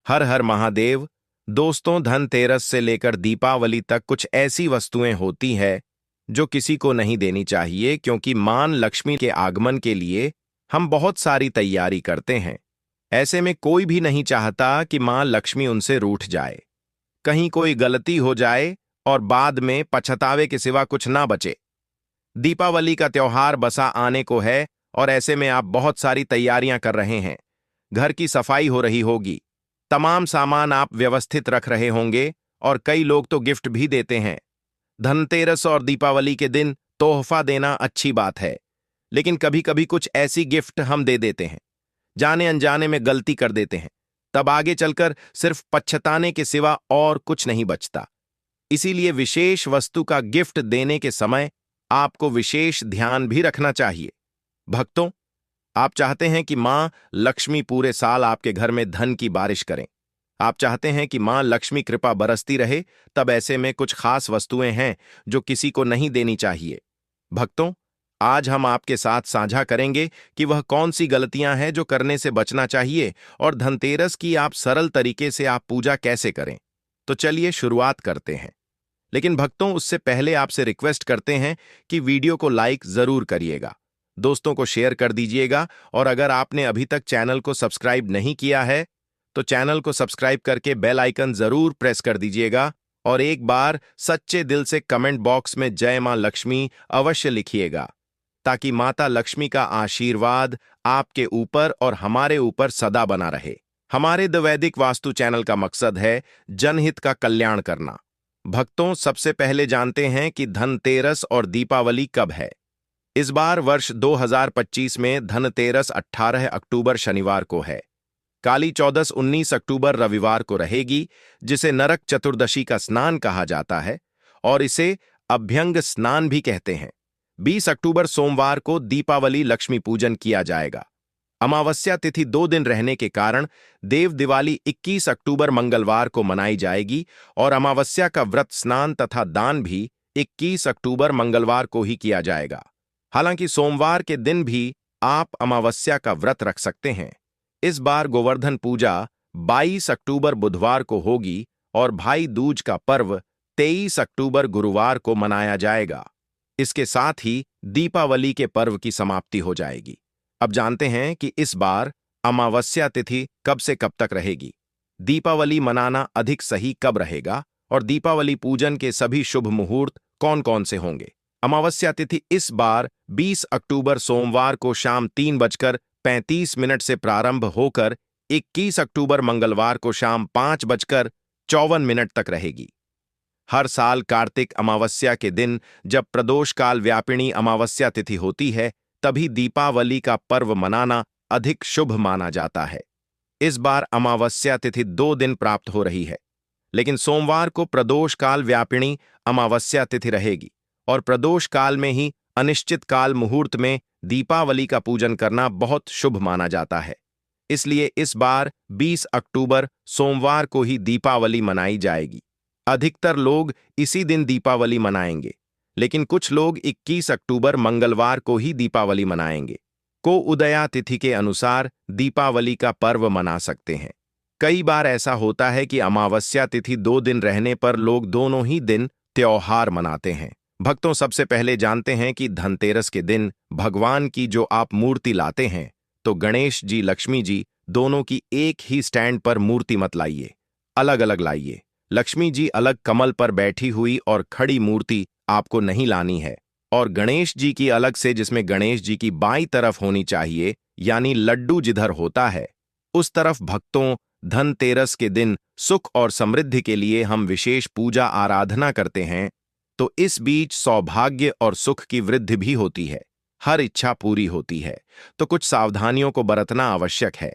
हर हर महादेव। दोस्तों, धनतेरस से लेकर दीपावली तक कुछ ऐसी वस्तुएं होती हैं जो किसी को नहीं देनी चाहिए, क्योंकि मां लक्ष्मी के आगमन के लिए हम बहुत सारी तैयारी करते हैं। ऐसे में कोई भी नहीं चाहता कि मां लक्ष्मी उनसे रूठ जाए, कहीं कोई गलती हो जाए और बाद में पछतावे के सिवा कुछ ना बचे। दीपावली का त्योहार बसा आने को है और ऐसे में आप बहुत सारी तैयारियां कर रहे हैं। घर की सफाई हो रही होगी, तमाम सामान आप व्यवस्थित रख रहे होंगे और कई लोग तो गिफ्ट भी देते हैं। धनतेरस और दीपावली के दिन तोहफा देना अच्छी बात है, लेकिन कभी कभी कुछ ऐसी गिफ्ट हम दे देते हैं, जाने अनजाने में गलती कर देते हैं, तब आगे चलकर सिर्फ पछताने के सिवा और कुछ नहीं बचता। इसीलिए विशेष वस्तु का गिफ्ट देने के समय आपको विशेष ध्यान भी रखना चाहिए। भक्तों, आप चाहते हैं कि मां लक्ष्मी पूरे साल आपके घर में धन की बारिश करें। आप चाहते हैं कि मां लक्ष्मी कृपा बरसती रहे, तब ऐसे में कुछ खास वस्तुएं हैं जो किसी को नहीं देनी चाहिए। भक्तों, आज हम आपके साथ साझा करेंगे कि वह कौन सी गलतियां हैं जो करने से बचना चाहिए और धनतेरस की आप सरल तरीके से आप पूजा कैसे करें। तो चलिए शुरुआत करते हैं। लेकिन भक्तों, उससे पहले आपसे रिक्वेस्ट करते हैं कि वीडियो को लाइक जरूर करिएगा, दोस्तों को शेयर कर दीजिएगा, और अगर आपने अभी तक चैनल को सब्सक्राइब नहीं किया है तो चैनल को सब्सक्राइब करके बेल आइकन जरूर प्रेस कर दीजिएगा, और एक बार सच्चे दिल से कमेंट बॉक्स में जय मां लक्ष्मी अवश्य लिखिएगा, ताकि माता लक्ष्मी का आशीर्वाद आपके ऊपर और हमारे ऊपर सदा बना रहे। हमारे द वैदिक वास्तु चैनल का मकसद है जनहित का कल्याण करना। भक्तों, सबसे पहले जानते हैं कि धनतेरस और दीपावली कब है। इस बार वर्ष 2025 में धनतेरस 18 अक्टूबर शनिवार को है। काली चौदस 19 अक्टूबर रविवार को रहेगी, जिसे नरक चतुर्दशी का स्नान कहा जाता है और इसे अभ्यंग स्नान भी कहते हैं। 20 अक्टूबर सोमवार को दीपावली लक्ष्मी पूजन किया जाएगा। अमावस्या तिथि 2 दिन रहने के कारण देव दिवाली 21 अक्टूबर मंगलवार को मनाई जाएगी और अमावस्या का व्रत स्नान तथा दान भी 21 अक्टूबर मंगलवार को ही किया जाएगा। हालांकि सोमवार के दिन भी आप अमावस्या का व्रत रख सकते हैं। इस बार गोवर्धन पूजा 22 अक्टूबर बुधवार को होगी और भाई दूज का पर्व 23 अक्टूबर गुरुवार को मनाया जाएगा। इसके साथ ही दीपावली के पर्व की समाप्ति हो जाएगी। अब जानते हैं कि इस बार अमावस्या तिथि कब से कब तक रहेगी, दीपावली मनाना अधिक सही कब रहेगा और दीपावली पूजन के सभी शुभ मुहूर्त कौन कौन से होंगे। अमावस्या तिथि इस बार 20 अक्टूबर सोमवार को शाम 3:35 से प्रारंभ होकर 21 अक्टूबर मंगलवार को शाम 5:54 तक रहेगी। हर साल कार्तिक अमावस्या के दिन जब प्रदोष काल व्यापिनी अमावस्या तिथि होती है, तभी दीपावली का पर्व मनाना अधिक शुभ माना जाता है। इस बार अमावस्या तिथि 2 दिन प्राप्त हो रही है, लेकिन सोमवार को प्रदोष काल व्यापिनी अमावस्या तिथि रहेगी और प्रदोष काल में ही अनिश्चित काल मुहूर्त में दीपावली का पूजन करना बहुत शुभ माना जाता है। इसलिए इस बार 20 अक्टूबर सोमवार को ही दीपावली मनाई जाएगी। अधिकतर लोग इसी दिन दीपावली मनाएंगे, लेकिन कुछ लोग 21 अक्टूबर मंगलवार को ही दीपावली मनाएंगे। को उदया तिथि के अनुसार दीपावली का पर्व मना सकते हैं। कई बार ऐसा होता है कि अमावस्या तिथि 2 दिन रहने पर लोग दोनों ही दिन त्योहार मनाते हैं। भक्तों, सबसे पहले जानते हैं कि धनतेरस के दिन भगवान की जो आप मूर्ति लाते हैं, तो गणेश जी लक्ष्मी जी दोनों की एक ही स्टैंड पर मूर्ति मत लाइए, अलग अलग लाइए। लक्ष्मी जी अलग कमल पर बैठी हुई और खड़ी मूर्ति आपको नहीं लानी है, और गणेश जी की अलग से, जिसमें गणेश जी की बाईं तरफ होनी चाहिए, यानी लड्डू जिधर होता है उस तरफ। भक्तों, धनतेरस के दिन सुख और समृद्धि के लिए हम विशेष पूजा आराधना करते हैं, तो इस बीच सौभाग्य और सुख की वृद्धि भी होती है, हर इच्छा पूरी होती है। तो कुछ सावधानियों को बरतना आवश्यक है।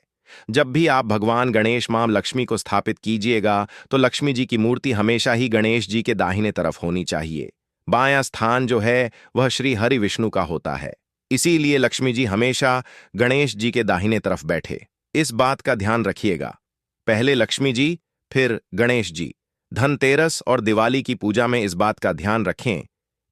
जब भी आप भगवान गणेश मां लक्ष्मी को स्थापित कीजिएगा, तो लक्ष्मी जी की मूर्ति हमेशा ही गणेश जी के दाहिने तरफ होनी चाहिए। बायां स्थान जो है वह श्री हरि विष्णु का होता है, इसीलिए लक्ष्मी जी हमेशा गणेश जी के दाहिने तरफ बैठे। इस बात का ध्यान रखिएगा, पहले लक्ष्मी जी फिर गणेश जी। धनतेरस और दिवाली की पूजा में इस बात का ध्यान रखें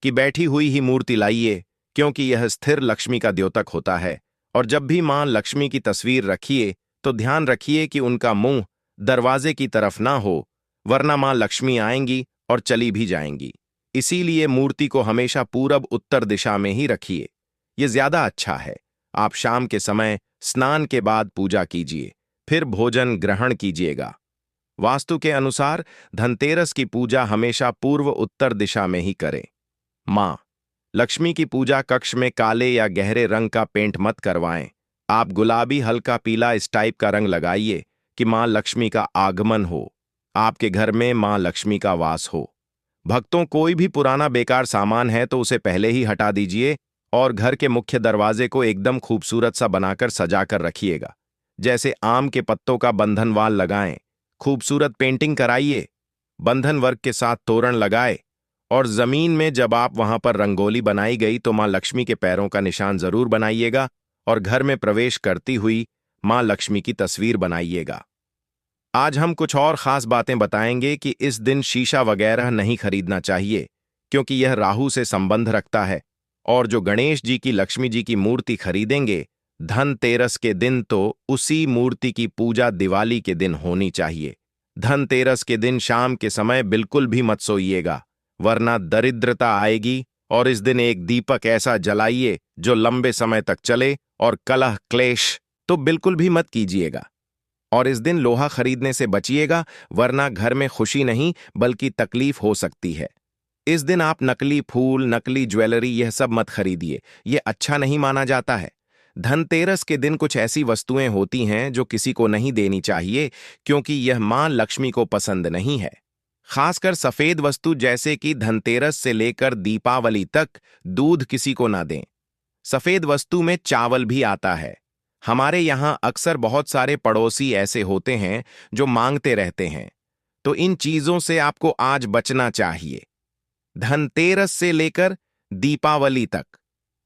कि बैठी हुई ही मूर्ति लाइए, क्योंकि यह स्थिर लक्ष्मी का द्योतक होता है। और जब भी मां लक्ष्मी की तस्वीर रखिए तो ध्यान रखिए कि उनका मुंह दरवाजे की तरफ ना हो, वरना मां लक्ष्मी आएंगी और चली भी जाएंगी। इसीलिए मूर्ति को हमेशा पूरब उत्तर दिशा में ही रखिए। ये ज्यादा अच्छा है। आप शाम के समय स्नान के बाद पूजा कीजिए, फिर भोजन ग्रहण कीजिएगा। वास्तु के अनुसार धनतेरस की पूजा हमेशा पूर्व उत्तर दिशा में ही करें। मां लक्ष्मी की पूजा कक्ष में काले या गहरे रंग का पेंट मत करवाएं। आप गुलाबी हल्का पीला इस टाइप का रंग लगाइए कि मां लक्ष्मी का आगमन हो, आपके घर में मां लक्ष्मी का वास हो। भक्तों, कोई भी पुराना बेकार सामान है तो उसे पहले ही हटा दीजिए और घर के मुख्य दरवाजे को एकदम खूबसूरत सा बनाकर सजा कर रखिएगा। जैसे आम के पत्तों का बंधन वाल लगाएं, खूबसूरत पेंटिंग कराइए, बंधन वर्क के साथ तोरण लगाए और जमीन में जब आप वहां पर रंगोली बनाई गई तो मां लक्ष्मी के पैरों का निशान जरूर बनाइएगा और घर में प्रवेश करती हुई मां लक्ष्मी की तस्वीर बनाइएगा। आज हम कुछ और खास बातें बताएंगे कि इस दिन शीशा वगैरह नहीं खरीदना चाहिए, क्योंकि यह राहु से संबंध रखता है। और जो गणेश जी की लक्ष्मी जी की मूर्ति खरीदेंगे धनतेरस के दिन, तो उसी मूर्ति की पूजा दिवाली के दिन होनी चाहिए। धनतेरस के दिन शाम के समय बिल्कुल भी मत सोइएगा, वरना दरिद्रता आएगी। और इस दिन एक दीपक ऐसा जलाइए जो लंबे समय तक चले, और कलह क्लेश तो बिल्कुल भी मत कीजिएगा। और इस दिन लोहा खरीदने से बचिएगा, वरना घर में खुशी नहीं बल्कि तकलीफ हो सकती है। इस दिन आप नकली फूल, नकली ज्वेलरी यह सब मत खरीदिए, यह अच्छा नहीं माना जाता है। धनतेरस के दिन कुछ ऐसी वस्तुएं होती हैं जो किसी को नहीं देनी चाहिए, क्योंकि यह मां लक्ष्मी को पसंद नहीं है। खासकर सफेद वस्तु, जैसे कि धनतेरस से लेकर दीपावली तक दूध किसी को ना दें। सफेद वस्तु में चावल भी आता है। हमारे यहां अक्सर बहुत सारे पड़ोसी ऐसे होते हैं जो मांगते रहते हैं, तो इन चीजों से आपको आज बचना चाहिए, धनतेरस से लेकर दीपावली तक।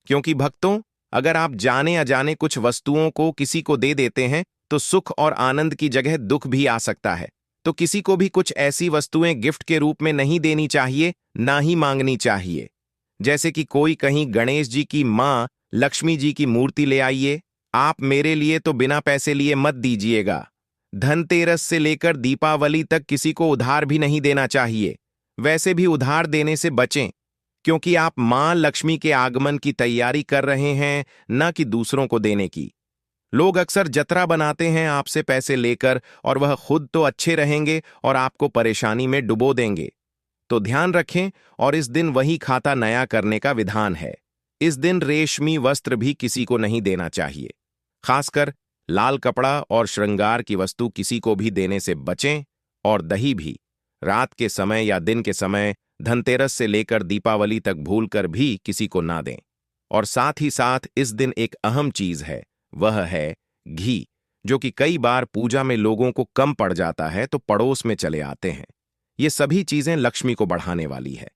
क्योंकि भक्तों, अगर आप जाने अजाने कुछ वस्तुओं को किसी को दे देते हैं तो सुख और आनंद की जगह दुख भी आ सकता है। तो किसी को भी कुछ ऐसी वस्तुएं गिफ्ट के रूप में नहीं देनी चाहिए, ना ही मांगनी चाहिए। जैसे कि कोई कहीं गणेश जी की मां लक्ष्मी जी की मूर्ति ले आइए, आप मेरे लिए तो बिना पैसे लिए मत दीजिएगा। धनतेरस से लेकर दीपावली तक किसी को उधार भी नहीं देना चाहिए। वैसे भी उधार देने से बचें, क्योंकि आप मां लक्ष्मी के आगमन की तैयारी कर रहे हैं, न कि दूसरों को देने की। लोग अक्सर जतरा बनाते हैं आपसे पैसे लेकर, और वह खुद तो अच्छे रहेंगे और आपको परेशानी में डुबो देंगे। तो ध्यान रखें, और इस दिन वही खाता नया करने का विधान है। इस दिन रेशमी वस्त्र भी किसी को नहीं देना चाहिए। खासकर लाल कपड़ा और श्रृंगार की वस्तु किसी को भी देने से बचें। और दही भी रात के समय या दिन के समय धनतेरस से लेकर दीपावली तक भूलकर भी किसी को ना दें। और साथ ही साथ इस दिन एक अहम चीज है, वह है घी, जो कि कई बार पूजा में लोगों को कम पड़ जाता है तो पड़ोस में चले आते हैं। ये सभी चीजें लक्ष्मी को बढ़ाने वाली है।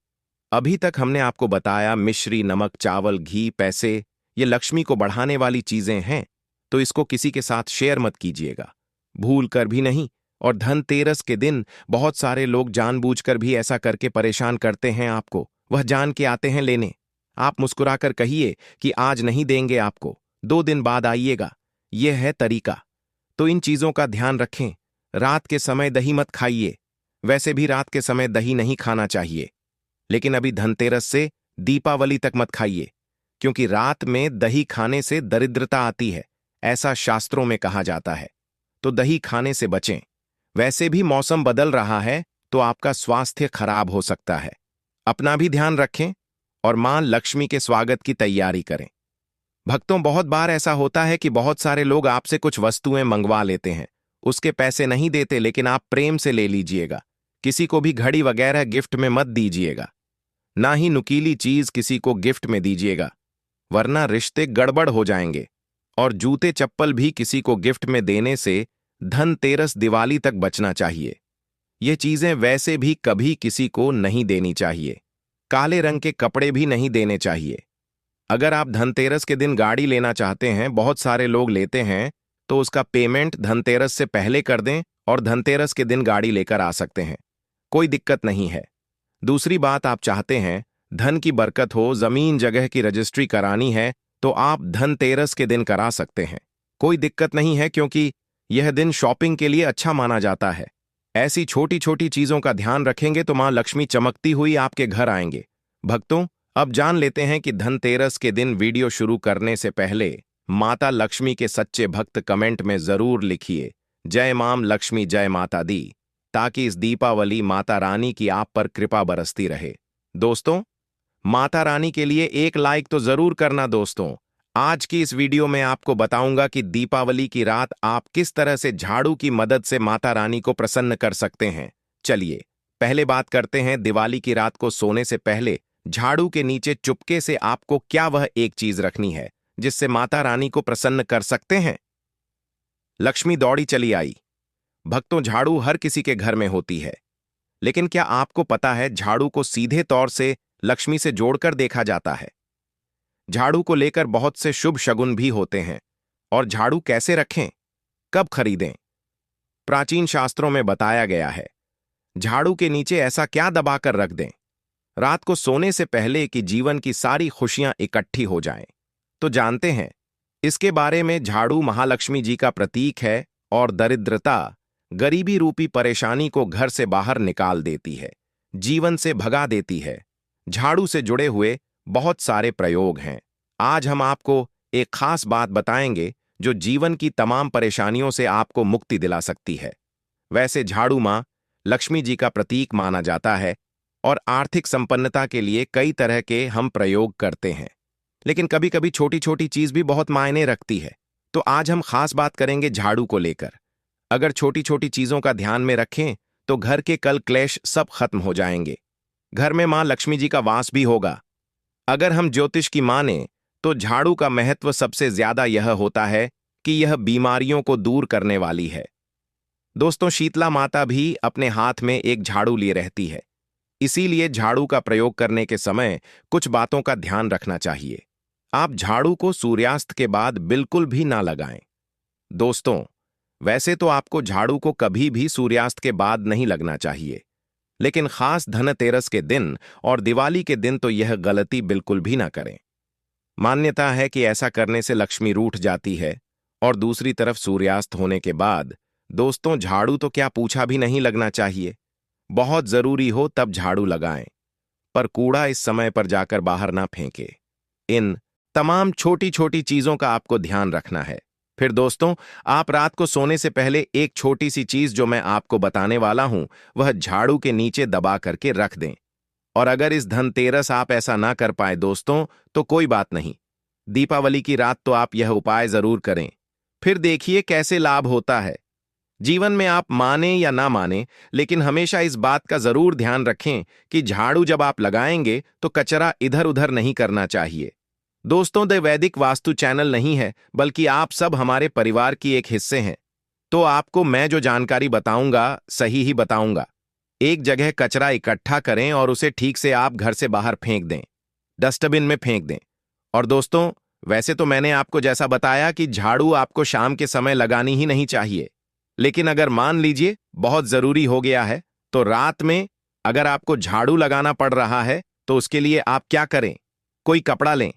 अभी तक हमने आपको बताया मिश्री, नमक, चावल, घी, पैसे, ये लक्ष्मी को बढ़ाने वाली चीजें हैं, तो इसको किसी के साथ शेयर मत कीजिएगा, भूल कर भी नहीं। और धनतेरस के दिन बहुत सारे लोग जानबूझकर भी ऐसा करके परेशान करते हैं आपको, वह जान के आते हैं लेने। आप मुस्कुराकर कहिए कि आज नहीं देंगे आपको, 2 दिन बाद आइएगा। यह है तरीका। तो इन चीजों का ध्यान रखें। रात के समय दही मत खाइए। वैसे भी रात के समय दही नहीं खाना चाहिए, लेकिन अभी धनतेरस से दीपावली तक मत खाइए, क्योंकि रात में दही खाने से दरिद्रता आती है, ऐसा शास्त्रों में कहा जाता है। तो दही खाने से बचें। वैसे भी मौसम बदल रहा है, तो आपका स्वास्थ्य खराब हो सकता है। अपना भी ध्यान रखें और मां लक्ष्मी के स्वागत की तैयारी करें। भक्तों, बहुत बार ऐसा होता है कि बहुत सारे लोग आपसे कुछ वस्तुएं मंगवा लेते हैं, उसके पैसे नहीं देते, लेकिन आप प्रेम से ले लीजिएगा। किसी को भी घड़ी वगैरह गिफ्ट में मत दीजिएगा, ना ही नुकीली चीज किसी को गिफ्ट में दीजिएगा, वरना रिश्ते गड़बड़ हो जाएंगे। और जूते चप्पल भी किसी को गिफ्ट में देने से धनतेरस दिवाली तक बचना चाहिए। ये चीजें वैसे भी कभी किसी को नहीं देनी चाहिए। काले रंग के कपड़े भी नहीं देने चाहिए। अगर आप धनतेरस के दिन गाड़ी लेना चाहते हैं, बहुत सारे लोग लेते हैं, तो उसका पेमेंट धनतेरस से पहले कर दें और धनतेरस के दिन गाड़ी लेकर आ सकते हैं, कोई दिक्कत नहीं है। दूसरी बात, आप चाहते हैं धन की बरकत हो, जमीन जगह की रजिस्ट्री करानी है, तो आप धनतेरस के दिन करा सकते हैं, कोई दिक्कत नहीं है, क्योंकि यह दिन शॉपिंग के लिए अच्छा माना जाता है। ऐसी छोटी छोटी चीजों का ध्यान रखेंगे तो मां लक्ष्मी चमकती हुई आपके घर आएंगे। भक्तों, अब जान लेते हैं कि धनतेरस के दिन वीडियो शुरू करने से पहले माता लक्ष्मी के सच्चे भक्त कमेंट में जरूर लिखिए जय मां लक्ष्मी जय माता दी, ताकि इस दीपावली माता रानी की आप पर कृपा बरसती रहे। दोस्तों, माता रानी के लिए एक लाइक तो जरूर करना। दोस्तों, आज की इस वीडियो में आपको बताऊंगा कि दीपावली की रात आप किस तरह से झाड़ू की मदद से माता रानी को प्रसन्न कर सकते हैं। चलिए पहले बात करते हैं दिवाली की रात को सोने से पहले झाड़ू के नीचे चुपके से आपको क्या वह एक चीज रखनी है जिससे माता रानी को प्रसन्न कर सकते हैं। लक्ष्मी दौड़ी चली आई। भक्तों, झाड़ू हर किसी के घर में होती है, लेकिन क्या आपको पता है झाड़ू को सीधे तौर से लक्ष्मी से जोड़कर देखा जाता है। झाड़ू को लेकर बहुत से शुभ शगुन भी होते हैं। और झाड़ू कैसे रखें, कब खरीदें, प्राचीन शास्त्रों में बताया गया है। झाड़ू के नीचे ऐसा क्या दबाकर रख दें रात को सोने से पहले कि जीवन की सारी खुशियां इकट्ठी हो जाएं। तो जानते हैं इसके बारे में। झाड़ू महालक्ष्मी जी का प्रतीक है और दरिद्रता, गरीबी रूपी परेशानी को घर से बाहर निकाल देती है, जीवन से भगा देती है। झाड़ू से जुड़े हुए बहुत सारे प्रयोग हैं। आज हम आपको एक खास बात बताएंगे जो जीवन की तमाम परेशानियों से आपको मुक्ति दिला सकती है। वैसे झाड़ू मां लक्ष्मी जी का प्रतीक माना जाता है और आर्थिक संपन्नता के लिए कई तरह के हम प्रयोग करते हैं, लेकिन कभी कभी छोटी छोटी चीज भी बहुत मायने रखती है। तो आज हम खास बात करेंगे झाड़ू को लेकर। अगर छोटी छोटी चीजों का ध्यान में रखें तो घर के कल क्लेश सब खत्म हो जाएंगे। घर में मां लक्ष्मी जी का वास भी होगा। अगर हम ज्योतिष की माने तो झाड़ू का महत्व सबसे ज्यादा यह होता है कि यह बीमारियों को दूर करने वाली है। दोस्तों, शीतला माता भी अपने हाथ में एक झाड़ू लिए रहती है, इसीलिए झाड़ू का प्रयोग करने के समय कुछ बातों का ध्यान रखना चाहिए। आप झाड़ू को सूर्यास्त के बाद बिल्कुल भी ना लगाएं। दोस्तों, वैसे तो आपको झाड़ू को कभी भी सूर्यास्त के बाद नहीं लगना चाहिए, लेकिन खास धनतेरस के दिन और दिवाली के दिन तो यह गलती बिल्कुल भी ना करें। मान्यता है कि ऐसा करने से लक्ष्मी रूठ जाती है। और दूसरी तरफ सूर्यास्त होने के बाद दोस्तों, झाड़ू तो क्या पूछा भी नहीं लगना चाहिए। बहुत जरूरी हो तब झाड़ू लगाएं, पर कूड़ा इस समय पर जाकर बाहर ना फेंके। इन तमाम छोटी छोटी चीजों का आपको ध्यान रखना है। फिर दोस्तों, आप रात को सोने से पहले एक छोटी सी चीज जो मैं आपको बताने वाला हूं वह झाड़ू के नीचे दबा करके रख दें। और अगर इस धनतेरस आप ऐसा ना कर पाए दोस्तों तो कोई बात नहीं, दीपावली की रात तो आप यह उपाय जरूर करें, फिर देखिए कैसे लाभ होता है। जीवन में आप माने या ना माने, लेकिन हमेशा इस बात का जरूर ध्यान रखें कि झाड़ू जब आप लगाएंगे तो कचरा इधर उधर नहीं करना चाहिए। दोस्तों, द वैदिक वास्तु चैनल नहीं है, बल्कि आप सब हमारे परिवार की एक हिस्से हैं। तो आपको मैं जो जानकारी बताऊंगा सही ही बताऊंगा। एक जगह कचरा इकट्ठा करें और उसे ठीक से आप घर से बाहर फेंक दें, डस्टबिन में फेंक दें। और दोस्तों, वैसे तो मैंने आपको जैसा बताया कि झाड़ू आपको शाम के समय लगानी ही नहीं चाहिए, लेकिन अगर मान लीजिए बहुत जरूरी हो गया है तो रात में अगर आपको झाड़ू लगाना पड़ रहा है तो उसके लिए आप क्या करें, कोई कपड़ा लें।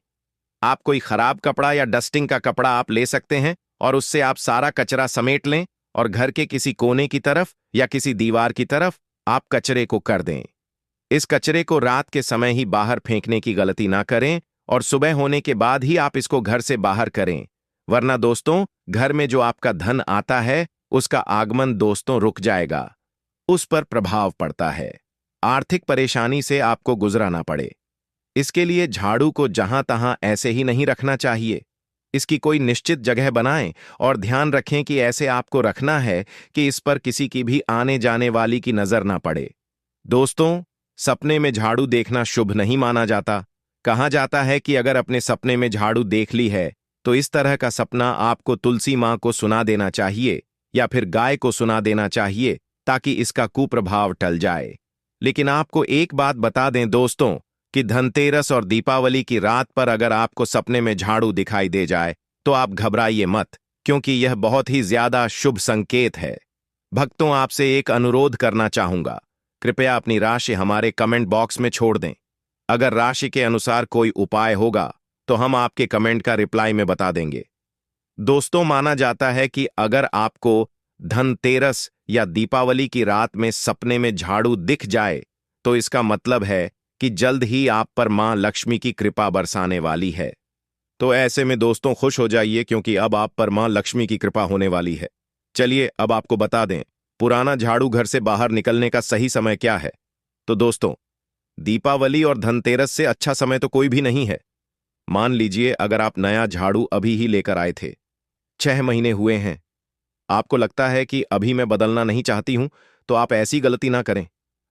आप कोई खराब कपड़ा या डस्टिंग का कपड़ा आप ले सकते हैं और उससे आप सारा कचरा समेट लें और घर के किसी कोने की तरफ या किसी दीवार की तरफ आप कचरे को कर दें। इस कचरे को रात के समय ही बाहर फेंकने की गलती ना करें और सुबह होने के बाद ही आप इसको घर से बाहर करें, वरना दोस्तों घर में जो आपका धन आता है उसका आगमन दोस्तों रुक जाएगा, उस पर प्रभाव पड़ता है, आर्थिक परेशानी से आपको गुजराना पड़े। इसके लिए झाड़ू को जहां तहां ऐसे ही नहीं रखना चाहिए। इसकी कोई निश्चित जगह बनाएं और ध्यान रखें कि ऐसे आपको रखना है कि इस पर किसी की भी आने जाने वाली की नजर ना पड़े। दोस्तों, सपने में झाड़ू देखना शुभ नहीं माना जाता। कहा जाता है कि अगर अपने सपने में झाड़ू देख ली है तो इस तरह का सपना आपको तुलसी मां को सुना देना चाहिए या फिर गाय को सुना देना चाहिए, ताकि इसका कुप्रभाव टल जाए। लेकिन आपको एक बात बता दें दोस्तों कि धनतेरस और दीपावली की रात पर अगर आपको सपने में झाड़ू दिखाई दे जाए तो आप घबराइए मत, क्योंकि यह बहुत ही ज्यादा शुभ संकेत है। भक्तों, आपसे एक अनुरोध करना चाहूंगा, कृपया अपनी राशि हमारे कमेंट बॉक्स में छोड़ दें। अगर राशि के अनुसार कोई उपाय होगा तो हम आपके कमेंट का रिप्लाई में बता देंगे। दोस्तों, माना जाता है कि अगर आपको धनतेरस या दीपावली की रात में सपने में झाड़ू दिख जाए, तो इसका मतलब है कि जल्द ही आप पर मां लक्ष्मी की कृपा बरसाने वाली है। तो ऐसे में दोस्तों खुश हो जाइए, क्योंकि अब आप पर मां लक्ष्मी की कृपा होने वाली है। चलिए अब आपको बता दें, पुराना झाड़ू घर से बाहर निकलने का सही समय क्या है। तो दोस्तों, दीपावली और धनतेरस से अच्छा समय तो कोई भी नहीं है। मान लीजिए अगर आप नया झाड़ू अभी ही लेकर आए थे, 6 महीने हुए हैं, आपको लगता है कि अभी मैं बदलना नहीं चाहती हूं, तो आप ऐसी गलती ना करें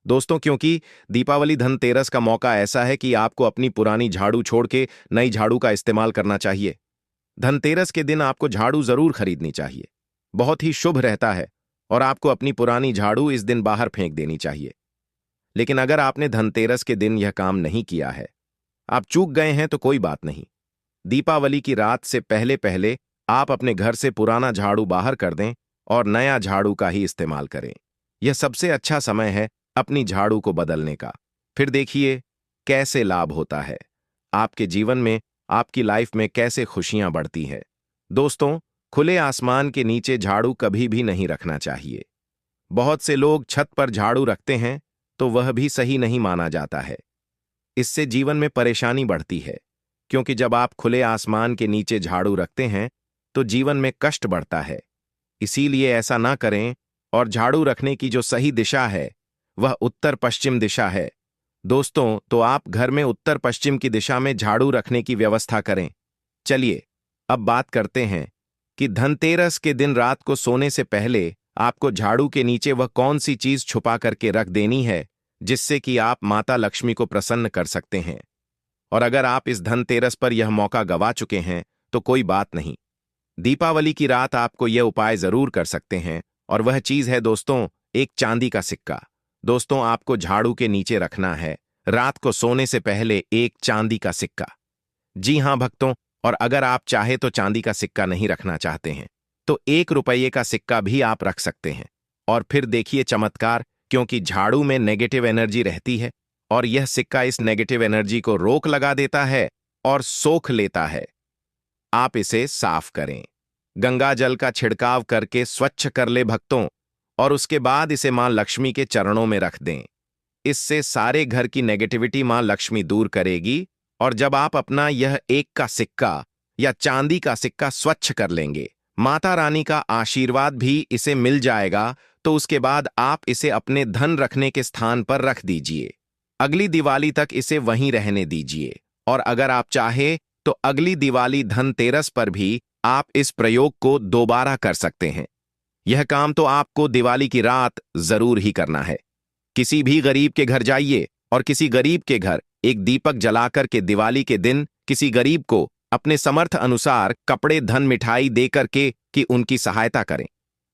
दोस्तों, क्योंकि दीपावली धनतेरस का मौका ऐसा है कि आपको अपनी पुरानी झाड़ू छोड़ के नई झाड़ू का इस्तेमाल करना चाहिए। धनतेरस के दिन आपको झाड़ू जरूर खरीदनी चाहिए, बहुत ही शुभ रहता है, और आपको अपनी पुरानी झाड़ू इस दिन बाहर फेंक देनी चाहिए। लेकिन अगर आपने धनतेरस के दिन यह काम नहीं किया है, आप चूक गए हैं, तो कोई बात नहीं। दीपावली की रात से पहले पहले आप अपने घर से पुराना झाड़ू बाहर कर दें और नया झाड़ू का ही इस्तेमाल करें। यह सबसे अच्छा समय है अपनी झाड़ू को बदलने का। फिर देखिए कैसे लाभ होता है आपके जीवन में, आपकी लाइफ में कैसे खुशियां बढ़ती है। दोस्तों, खुले आसमान के नीचे झाड़ू कभी भी नहीं रखना चाहिए। बहुत से लोग छत पर झाड़ू रखते हैं, तो वह भी सही नहीं माना जाता है। इससे जीवन में परेशानी बढ़ती है, क्योंकि जब आप खुले आसमान के नीचे झाड़ू रखते हैं तो जीवन में कष्ट बढ़ता है। इसीलिए ऐसा ना करें, और झाड़ू रखने की जो सही दिशा है वह उत्तर पश्चिम दिशा है। दोस्तों, तो आप घर में उत्तर पश्चिम की दिशा में झाड़ू रखने की व्यवस्था करें। चलिए अब बात करते हैं कि धनतेरस के दिन रात को सोने से पहले आपको झाड़ू के नीचे वह कौन सी चीज छुपा करके रख देनी है, जिससे कि आप माता लक्ष्मी को प्रसन्न कर सकते हैं। और अगर आप इस धनतेरस पर यह मौका गवा चुके हैं, तो कोई बात नहीं। दीपावली की रात आपको यह उपाय जरूर कर सकते हैं, और वह चीज है दोस्तों, एक चांदी का सिक्का। दोस्तों, आपको झाड़ू के नीचे रखना है रात को सोने से पहले एक चांदी का सिक्का। जी हां भक्तों, और अगर आप चाहे तो चांदी का सिक्का नहीं रखना चाहते हैं, तो 1 रुपये का सिक्का भी आप रख सकते हैं। और फिर देखिए चमत्कार, क्योंकि झाड़ू में नेगेटिव एनर्जी रहती है, और यह सिक्का इस नेगेटिव एनर्जी को रोक लगा देता है और सोख लेता है। आप इसे साफ करें, गंगा जल का छिड़काव करके स्वच्छ कर ले भक्तों, और उसके बाद इसे मां लक्ष्मी के चरणों में रख दें। इससे सारे घर की नेगेटिविटी मां लक्ष्मी दूर करेगी, और जब आप अपना यह 1 का सिक्का या चांदी का सिक्का स्वच्छ कर लेंगे, माता रानी का आशीर्वाद भी इसे मिल जाएगा, तो उसके बाद आप इसे अपने धन रखने के स्थान पर रख दीजिए। अगली दिवाली तक इसे वहीं रहने दीजिए, और अगर आप चाहे तो अगली दिवाली धनतेरस पर भी आप इस प्रयोग को दोबारा कर सकते हैं। यह काम तो आपको दिवाली की रात जरूर ही करना है। किसी भी गरीब के घर जाइए और किसी गरीब के घर एक दीपक जलाकर के दिवाली के दिन किसी गरीब को अपने समर्थ अनुसार कपड़े, धन, मिठाई दे करके कि उनकी सहायता करें।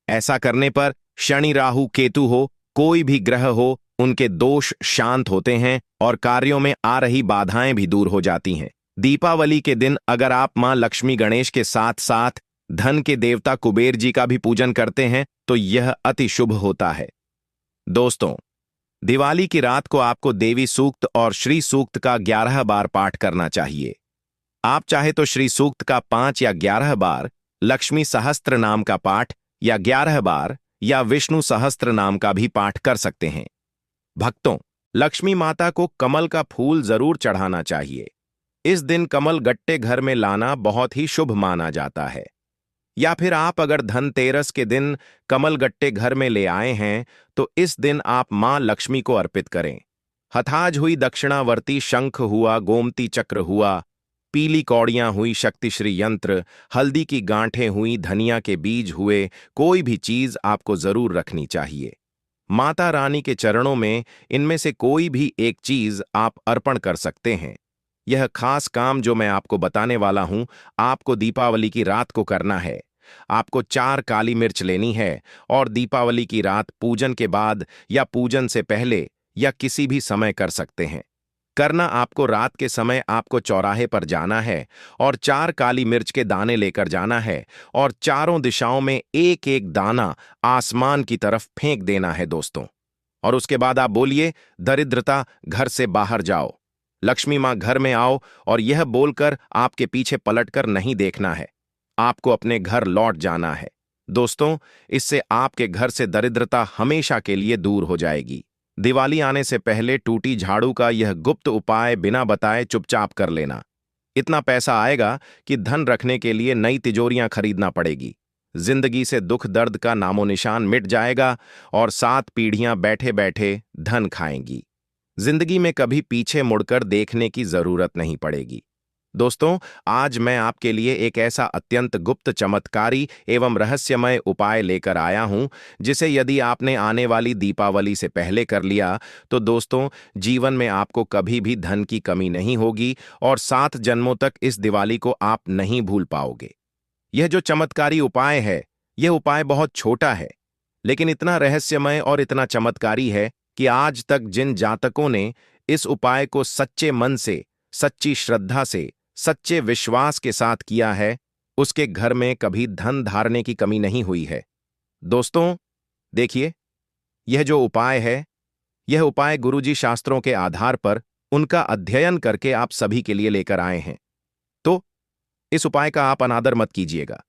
ऐसा करने पर शनि, राहु, केतु हो, कोई भी ग्रह हो, उनके दोष शांत होते हैं और कार्यों में आ रही बाधाएं भी दूर हो जाती हैं। दीपावली के दिन अगर आप मां लक्ष्मी, गणेश के साथ साथ धन के देवता कुबेर जी का भी पूजन करते हैं, तो यह अति शुभ होता है। दोस्तों, दिवाली की रात को आपको देवी सूक्त और श्री सूक्त का 11 बार पाठ करना चाहिए। आप चाहे तो श्री सूक्त का 5 या 11 बार, लक्ष्मी सहस्त्र नाम का पाठ या 11 बार, या विष्णु सहस्त्र नाम का भी पाठ कर सकते हैं। भक्तों, लक्ष्मी माता को कमल का फूल जरूर चढ़ाना चाहिए। इस दिन कमल गट्टे घर में लाना बहुत ही शुभ माना जाता है। या फिर आप अगर धनतेरस के दिन कमल गट्टे घर में ले आए हैं, तो इस दिन आप मां लक्ष्मी को अर्पित करें। हथाज हुई दक्षिणावर्ती, शंख हुआ, गोमती चक्र हुआ, पीली कौड़ियां हुई, शक्तिश्री यंत्र, हल्दी की गांठें हुई, धनिया के बीज हुए, कोई भी चीज आपको जरूर रखनी चाहिए। माता रानी के चरणों में इनमें से कोई भी एक चीज आप अर्पण कर सकते हैं। यह खास काम जो मैं आपको बताने वाला हूं, आपको दीपावली की रात को करना है। आपको 4 काली मिर्च लेनी है, और दीपावली की रात पूजन के बाद या पूजन से पहले या किसी भी समय कर सकते हैं। करना आपको रात के समय आपको चौराहे पर जाना है और 4 काली मिर्च के दाने लेकर जाना है, और चारों दिशाओं में एक एक दाना आसमान की तरफ फेंक देना है दोस्तों। और उसके बाद आप बोलिए, दरिद्रता घर से बाहर जाओ, लक्ष्मी मां घर में आओ, और यह बोलकर आपके पीछे पलटकर नहीं देखना है। आपको अपने घर लौट जाना है। दोस्तों, इससे आपके घर से दरिद्रता हमेशा के लिए दूर हो जाएगी। दिवाली आने से पहले टूटी झाड़ू का यह गुप्त उपाय बिना बताए चुपचाप कर लेना। इतना पैसा आएगा कि धन रखने के लिए नई तिजोरियां खरीदना पड़ेगी। जिंदगी से दुख दर्द का नामो निशान मिट जाएगा और 7 पीढ़ियां बैठे बैठे धन खाएंगी। जिंदगी में कभी पीछे मुड़कर देखने की जरूरत नहीं पड़ेगी। दोस्तों, आज मैं आपके लिए एक ऐसा अत्यंत गुप्त, चमत्कारी एवं रहस्यमय उपाय लेकर आया हूं, जिसे यदि आपने आने वाली दीपावली से पहले कर लिया तो दोस्तों, जीवन में आपको कभी भी धन की कमी नहीं होगी और 7 जन्मों तक इस दिवाली को आप नहीं भूल पाओगे। यह जो चमत्कारी उपाय है, यह उपाय बहुत छोटा है, लेकिन इतना रहस्यमय और इतना चमत्कारी है कि आज तक जिन जातकों ने इस उपाय को सच्चे मन से, सच्ची श्रद्धा से, सच्चे विश्वास के साथ किया है, उसके घर में कभी धन धारने की कमी नहीं हुई है। दोस्तों, देखिए, यह जो उपाय है, यह उपाय गुरुजी शास्त्रों के आधार पर उनका अध्ययन करके आप सभी के लिए लेकर आए हैं। तो इस उपाय का आप अनादर मत कीजिएगा।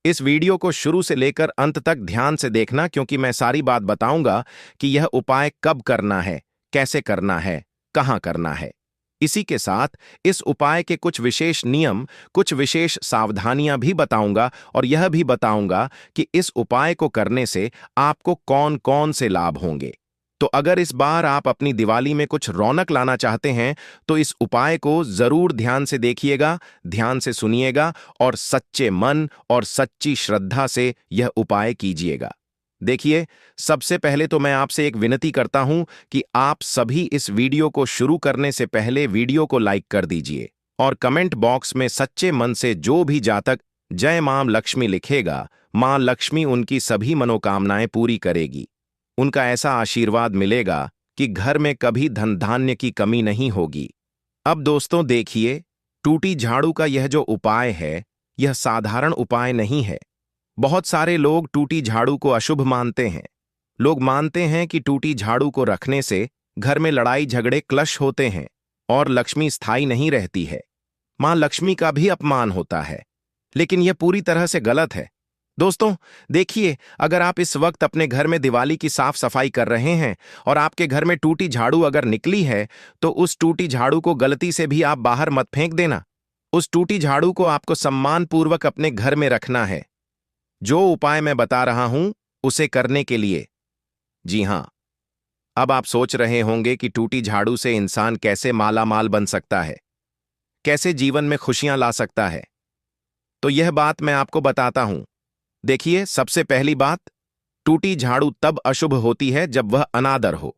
इस वीडियो को शुरू से लेकर अंत तक ध्यान से देखना, क्योंकि मैं सारी बात बताऊंगा कि यह उपाय कब करना है, कैसे करना है, कहां करना है। इसी के साथ इस उपाय के कुछ विशेष नियम, कुछ विशेष सावधानियां भी बताऊंगा और यह भी बताऊंगा कि इस उपाय को करने से आपको कौन कौन से लाभ होंगे। तो अगर इस बार आप अपनी दिवाली में कुछ रौनक लाना चाहते हैं तो इस उपाय को जरूर ध्यान से देखिएगा, ध्यान से सुनिएगा और सच्चे मन और सच्ची श्रद्धा से यह उपाय कीजिएगा। देखिए, सबसे पहले तो मैं आपसे एक विनती करता हूं कि आप सभी इस वीडियो को शुरू करने से पहले वीडियो को लाइक कर दीजिए और कमेंट बॉक्स में सच्चे मन से जो भी जातक जय मां लक्ष्मी लिखेगा, मां लक्ष्मी उनकी सभी मनोकामनाएं पूरी करेगी। उनका ऐसा आशीर्वाद मिलेगा कि घर में कभी धन धान्य की कमी नहीं होगी। अब दोस्तों देखिए, टूटी झाड़ू का यह जो उपाय है, यह साधारण उपाय नहीं है। बहुत सारे लोग टूटी झाड़ू को अशुभ मानते हैं। लोग मानते हैं कि टूटी झाड़ू को रखने से घर में लड़ाई झगड़े क्लश होते हैं और लक्ष्मी स्थायी नहीं रहती है। मां लक्ष्मी का भी अपमान होता है, लेकिन यह पूरी तरह से गलत है। दोस्तों देखिए, अगर आप इस वक्त अपने घर में दिवाली की साफ सफाई कर रहे हैं और आपके घर में टूटी झाड़ू अगर निकली है, तो उस टूटी झाड़ू को गलती से भी आप बाहर मत फेंक देना। उस टूटी झाड़ू को आपको सम्मानपूर्वक अपने घर में रखना है। जो उपाय मैं बता रहा हूं, उसे करने के लिए, जी हां, अब आप सोच रहे होंगे कि टूटी झाड़ू से इंसान कैसे माला माल बन सकता है, कैसे जीवन में खुशियां ला सकता है। तो यह बात मैं आपको बताता हूं। देखिए, सबसे पहली बात, टूटी झाड़ू तब अशुभ होती है जब वह अनादर हो,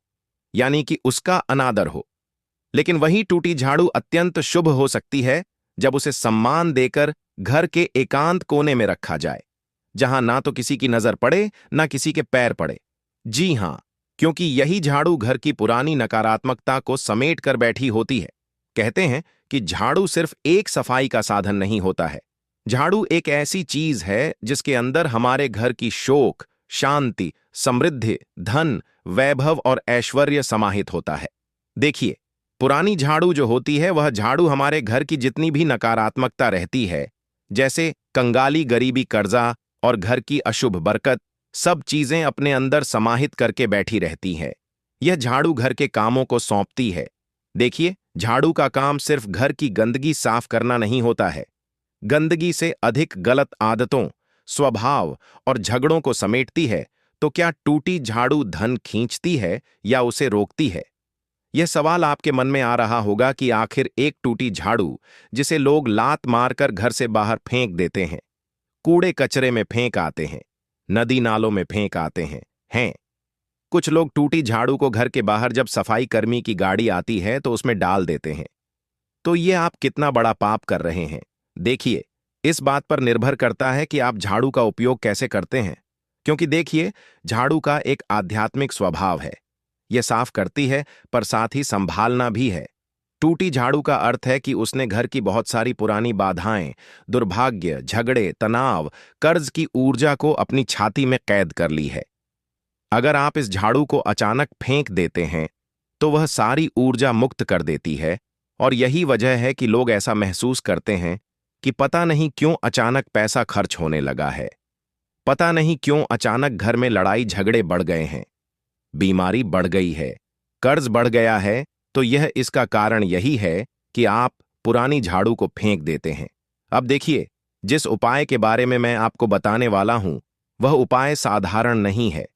यानी कि उसका अनादर हो। लेकिन वही टूटी झाड़ू अत्यंत शुभ हो सकती है जब उसे सम्मान देकर घर के एकांत कोने में रखा जाए, जहां ना तो किसी की नजर पड़े, ना किसी के पैर पड़े। जी हां, क्योंकि यही झाड़ू घर की पुरानी नकारात्मकता को समेट कर बैठी होती है। कहते हैं कि झाड़ू सिर्फ एक सफाई का साधन नहीं होता है। झाड़ू एक ऐसी चीज है जिसके अंदर हमारे घर की शोक, शांति, समृद्धि, धन, वैभव और ऐश्वर्य समाहित होता है। देखिए, पुरानी झाड़ू जो होती है, वह झाड़ू हमारे घर की जितनी भी नकारात्मकता रहती है, जैसे कंगाली, गरीबी, कर्जा और घर की अशुभ बरकत, सब चीजें अपने अंदर समाहित करके बैठी रहती है। यह झाड़ू घर के कामों को सौंपती है। देखिए, झाड़ू का काम सिर्फ घर की गंदगी साफ करना नहीं होता है। गंदगी से अधिक गलत आदतों, स्वभाव और झगड़ों को समेटती है। तो क्या टूटी झाड़ू धन खींचती है या उसे रोकती है? यह सवाल आपके मन में आ रहा होगा कि आखिर एक टूटी झाड़ू, जिसे लोग लात मारकर घर से बाहर फेंक देते हैं, कूड़े कचरे में फेंक आते हैं, नदी नालों में फेंक आते हैं। कुछ लोग टूटी झाड़ू को घर के बाहर जब सफाई कर्मी की गाड़ी आती है तो उसमें डाल देते हैं। तो ये आप कितना बड़ा पाप कर रहे हैं। देखिए, इस बात पर निर्भर करता है कि आप झाड़ू का उपयोग कैसे करते हैं। क्योंकि देखिए, झाड़ू का एक आध्यात्मिक स्वभाव है। यह साफ करती है, पर साथ ही संभालना भी है। टूटी झाड़ू का अर्थ है कि उसने घर की बहुत सारी पुरानी बाधाएं, दुर्भाग्य, झगड़े, तनाव, कर्ज की ऊर्जा को अपनी छाती में कैद कर ली है। अगर आप इस झाड़ू को अचानक फेंक देते हैं तो वह सारी ऊर्जा मुक्त कर देती है, और यही वजह है कि लोग ऐसा महसूस करते हैं कि पता नहीं क्यों अचानक पैसा खर्च होने लगा है, पता नहीं क्यों अचानक घर में लड़ाई झगड़े बढ़ गए हैं, बीमारी बढ़ गई है, कर्ज बढ़ गया है, तो यह इसका कारण यही है कि आप पुरानी झाड़ू को फेंक देते हैं। अब देखिए, जिस उपाय के बारे में मैं आपको बताने वाला हूं, वह उपाय साधारण नहीं है।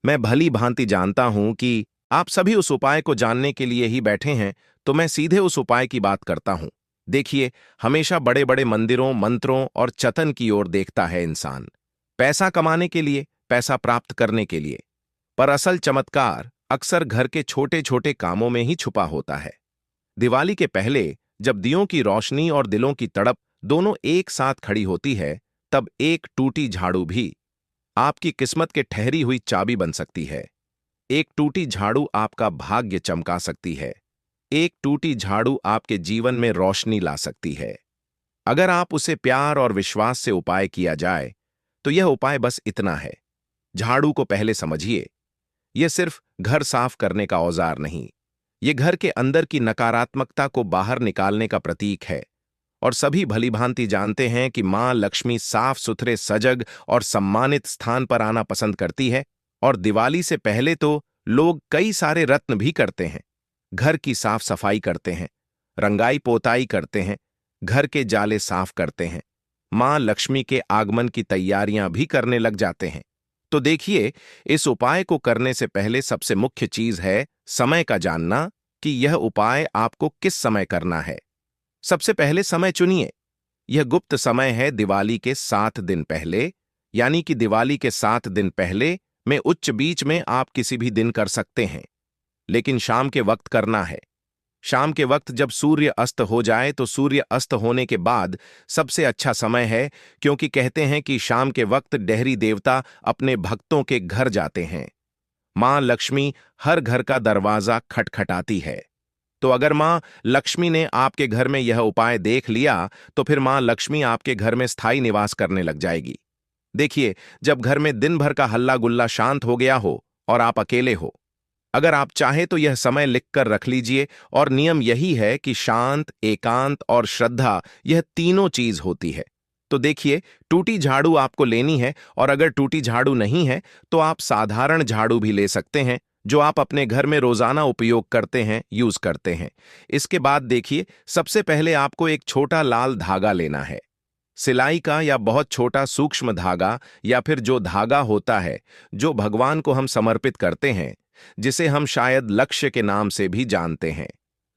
मैं भली भांति जानता हूं कि आप सभी उस उपाय को जानने के लिए ही बैठे हैं, तो मैं सीधे उस उपाय की बात करता हूं। देखिए, हमेशा बड़े बड़े मंदिरों, मंत्रों और चतन की ओर देखता है इंसान, पैसा कमाने के लिए, पैसा प्राप्त करने के लिए। पर असल चमत्कार अक्सर घर के छोटे छोटे कामों में ही छुपा होता है। दिवाली के पहले जब दियों की रोशनी और दिलों की तड़प दोनों एक साथ खड़ी होती है, तब एक टूटी झाड़ू भी आपकी किस्मत के ठहरी हुई चाबी बन सकती है। एक टूटी झाड़ू आपका भाग्य चमका सकती है। एक टूटी झाड़ू आपके जीवन में रोशनी ला सकती है। अगर आप उसे प्यार और विश्वास से उपाय किया जाए, तो यह उपाय बस इतना है। झाड़ू को पहले समझिए। यह सिर्फ घर साफ करने का औजार नहीं, ये घर के अंदर की नकारात्मकता को बाहर निकालने का प्रतीक है। और सभी भलीभांति जानते हैं कि मां लक्ष्मी साफ सुथरे, सजग और सम्मानित स्थान पर आना पसंद करती है। और दिवाली से पहले तो लोग कई सारे रत्न भी करते हैं, घर की साफ सफाई करते हैं, रंगाई पोताई करते हैं, घर के जाले साफ करते हैं, मां लक्ष्मी के आगमन की तैयारियां भी करने लग जाते हैं। तो देखिए, इस उपाय को करने से पहले सबसे मुख्य चीज है समय का जानना, कि यह उपाय आपको किस समय करना है। सबसे पहले समय चुनिए। यह गुप्त समय है दिवाली के 7 दिन पहले, यानी कि दिवाली के 7 दिन पहले में उच्च बीच में आप किसी भी दिन कर सकते हैं, लेकिन शाम के वक्त करना है। शाम के वक्त जब सूर्य अस्त हो जाए, तो सूर्य अस्त होने के बाद सबसे अच्छा समय है, क्योंकि कहते हैं कि शाम के वक्त डेहरी देवता अपने भक्तों के घर जाते हैं। मां लक्ष्मी हर घर का दरवाजा खटखटाती है। तो अगर मां लक्ष्मी ने आपके घर में यह उपाय देख लिया, तो फिर मां लक्ष्मी आपके घर में स्थायी निवास करने लग जाएगी। देखिए, जब घर में दिन भर का हल्ला गुल्ला शांत हो गया हो और आप अकेले हो, अगर आप चाहे तो यह समय लिखकर रख लीजिए। और नियम यही है कि शांत, एकांत और श्रद्धा, यह तीनों चीज होती है। तो देखिए, टूटी झाड़ू आपको लेनी है, और अगर टूटी झाड़ू नहीं है तो आप साधारण झाड़ू भी ले सकते हैं, जो आप अपने घर में रोजाना उपयोग करते हैं, यूज करते हैं। इसके बाद देखिए, सबसे पहले आपको एक छोटा लाल धागा लेना है। सिलाई का या बहुत छोटा सूक्ष्म धागा, या फिर जो धागा होता है जो भगवान को हम समर्पित करते हैं, जिसे हम शायद लक्ष्य के नाम से भी जानते हैं।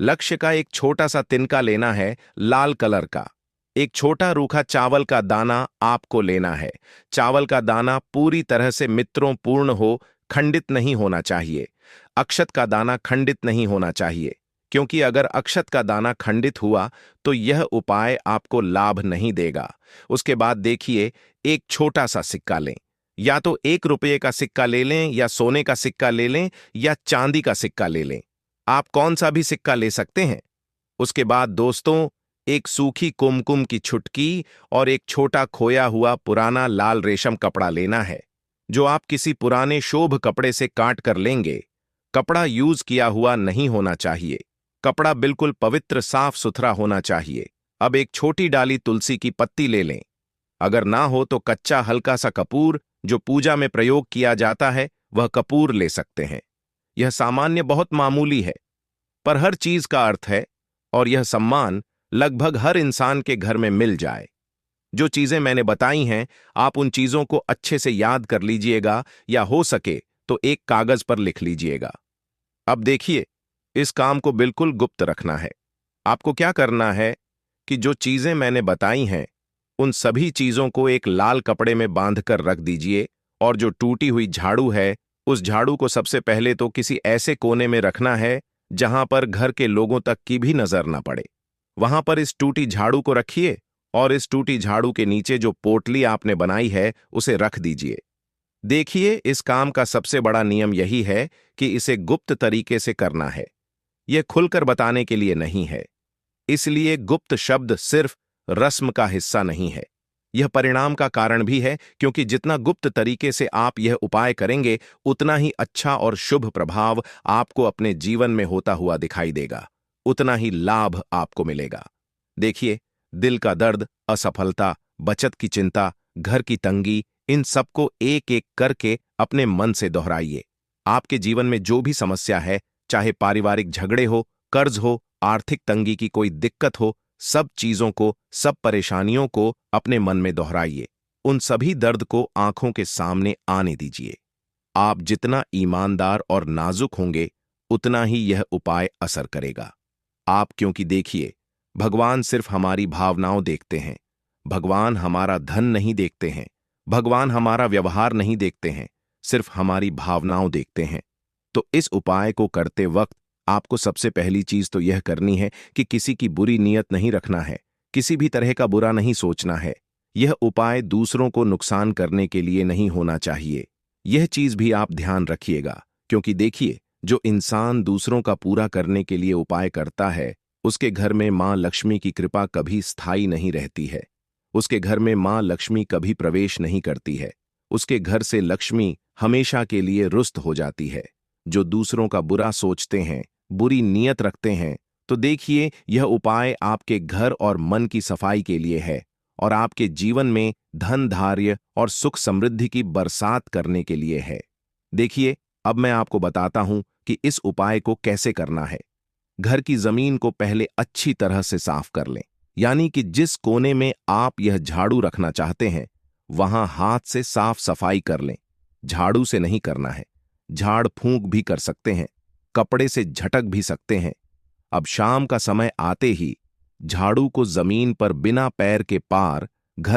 लक्ष्य का एक छोटा सा तिनका लेना है, लाल कलर का। एक छोटा रूखा चावल का दाना आपको लेना है। चावल का दाना पूरी तरह से मित्रों पूर्ण हो, खंडित नहीं होना चाहिए। अक्षत का दाना खंडित नहीं होना चाहिए, क्योंकि अगर अक्षत का दाना खंडित हुआ तो यह उपाय आपको लाभ नहीं देगा। उसके बाद देखिए, एक छोटा सा सिक्का लें। या तो 1 रुपये का सिक्का ले लें, या सोने का सिक्का ले लें, या चांदी का सिक्का ले लें। आप कौन सा भी सिक्का ले सकते हैं। उसके बाद दोस्तों, एक सूखी कुमकुम की छुटकी और एक छोटा खोया हुआ पुराना लाल रेशम कपड़ा लेना है, जो आप किसी पुराने शोभ कपड़े से काट कर लेंगे। कपड़ा यूज किया हुआ नहीं होना चाहिए। कपड़ा बिल्कुल पवित्र, साफ सुथरा होना चाहिए। अब एक छोटी डाली तुलसी की पत्ती ले लें। अगर ना हो तो कच्चा हल्का सा कपूर, जो पूजा में प्रयोग किया जाता है, वह कपूर ले सकते हैं। यह सामान्य बहुत मामूली है, पर हर चीज का अर्थ है, और यह सम्मान लगभग हर इंसान के घर में मिल जाए। जो चीजें मैंने बताई हैं, आप उन चीजों को अच्छे से याद कर लीजिएगा, या हो सके तो एक कागज पर लिख लीजिएगा। अब देखिए, इस काम को बिल्कुल गुप्त रखना है। आपको क्या करना है कि जो चीजें मैंने बताई हैं, उन सभी चीजों को एक लाल कपड़े में बांधकर रख दीजिए। और जो टूटी हुई झाड़ू है, उस झाड़ू को सबसे पहले तो किसी ऐसे कोने में रखना है जहां पर घर के लोगों तक की भी नजर न पड़े। वहां पर इस टूटी झाड़ू को रखिए, और इस टूटी झाड़ू के नीचे जो पोटली आपने बनाई है, उसे रख दीजिए। देखिए, इस काम का सबसे बड़ा नियम यही है कि इसे गुप्त तरीके से करना है। यह खुलकर बताने के लिए नहीं है। इसलिए गुप्त शब्द सिर्फ रस्म का हिस्सा नहीं है, यह परिणाम का कारण भी है, क्योंकि जितना गुप्त तरीके से आप यह उपाय करेंगे, उतना ही अच्छा और शुभ प्रभाव आपको अपने जीवन में होता हुआ दिखाई देगा, उतना ही लाभ आपको मिलेगा। देखिए, दिल का दर्द, असफलता, बचत की चिंता, घर की तंगी, इन सबको एक एक करके अपने मन से दोहराइए। आपके जीवन में जो भी समस्या है, चाहे पारिवारिक झगड़े हो, कर्ज हो, आर्थिक तंगी की कोई दिक्कत हो, सब चीजों को, सब परेशानियों को अपने मन में दोहराइए। उन सभी दर्द को आंखों के सामने आने दीजिए। आप जितना ईमानदार और नाजुक होंगे, उतना ही यह उपाय असर करेगा। आप क्योंकि देखिए, भगवान सिर्फ हमारी भावनाओं देखते हैं। भगवान हमारा धन नहीं देखते हैं। भगवान हमारा व्यवहार नहीं देखते हैं, सिर्फ हमारी भावनाओं देखते हैं। तो इस उपाय को करते वक्त आपको सबसे पहली चीज तो यह करनी है कि किसी की बुरी नीयत नहीं रखना है, किसी भी तरह का बुरा नहीं सोचना है। यह उपाय दूसरों को नुकसान करने के लिए नहीं होना चाहिए। यह चीज भी आप ध्यान रखिएगा, क्योंकि देखिए, जो इंसान दूसरों का पूरा करने के लिए उपाय करता है, उसके घर में मां लक्ष्मी की कृपा कभी स्थायी नहीं रहती है। उसके घर में मां लक्ष्मी कभी प्रवेश नहीं करती है। उसके घर से लक्ष्मी हमेशा के लिए रुष्ट हो जाती है। जो दूसरों का बुरा सोचते हैं, बुरी नीयत रखते हैं, तो देखिए, यह उपाय आपके घर और मन की सफाई के लिए है और आपके जीवन में धन धार्य और सुख समृद्धि की बरसात करने के लिए है। देखिए, अब मैं आपको बताता हूं कि इस उपाय को कैसे करना है। घर की जमीन को पहले अच्छी तरह से साफ कर लें, यानी कि जिस कोने में आप यह झाड़ू रखना चाहते हैं, वहां हाथ से साफ सफाई कर लें। झाड़ू से नहीं करना है, झाड़ फूंक भी कर सकते हैं, कपड़े से झटक भी सकते हैं। अब शाम का समय आते ही झाड़ू को जमीन पर बिना पैर के पार घर